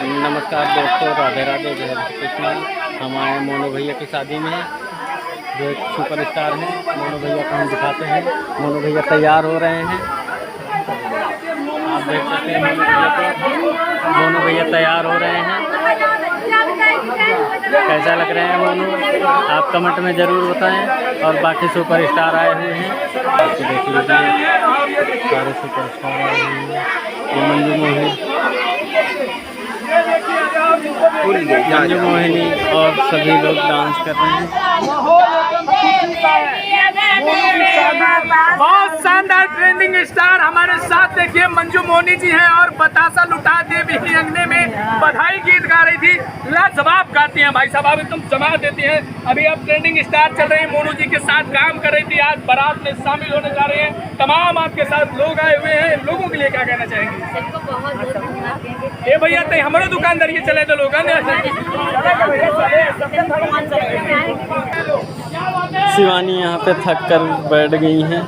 नमस्कार दोस्तों, राधे राधे, जय श्री कृष्ण। हम आए मोनू भैया की शादी में, जो एक सुपरस्टार हैं। मोनू भैया को हम दिखाते हैं। मोनू भैया तैयार हो रहे हैं, आप देख सकते हैं। मोनू भैया तैयार हो रहे हैं। कैसा लग रहे हैं मोनू, आप कमेंट में ज़रूर बताएं। और बाकी सुपरस्टार आए हुए हैं, आप देख लीजिए, सारे सुपरस्टार आए हुए हैं। ये मंजू मोहिनी और सभी लोग डांस कर रहे हैं। बहुत शानदार ट्रेंडिंग स्टार हमारे साथ देखिए मंजू मोहिनी जी हैं और बतासा लुटा देवी ही अंगने में बधाई गीत गा रही थी। लाजवाब गाती हैं भाई साहब, आप एकदम जमा देती हैं। अभी आप ट्रेंडिंग स्टार चल रही हैं, मोनू जी के साथ काम कर रही थी। आज बारात में शामिल होने जा रहे हैं। तमाम आपके साथ लोग आए हुए हैं, लोगों के लिए क्या कहना चाहेंगे? सबको बहुत धन्यवाद। ए भैया तय हमारे दुकानदारी चले तो लोग शिवानी यहाँ पे थक कर बैठ गई हैं,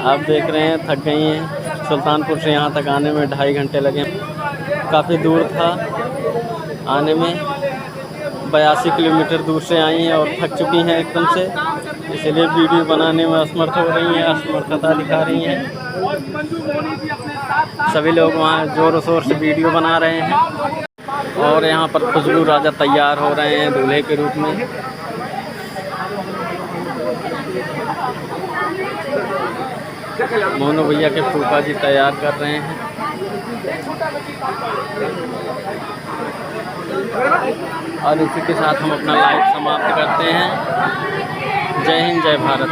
आप देख रहे हैं, थक गई हैं। सुल्तानपुर से यहाँ तक आने में 2.5 घंटे लगे। काफ़ी दूर था आने में, 82 किलोमीटर दूर से आई हैं और थक चुकी हैं एकदम से, इसलिए वीडियो बनाने में असमर्थ हो रही हैं, असमर्थता दिखा रही हैं। सभी लोग वहाँ ज़ोर शोर से वीडियो बना रहे हैं। और यहाँ पर खुशबू राजा तैयार हो रहे हैं दूल्हे के रूप में। मोनू भैया के फूफा जी तैयार कर रहे हैं। और इसी के साथ हम अपना लाइव समाप्त करते हैं। जय हिंद, जय भारत।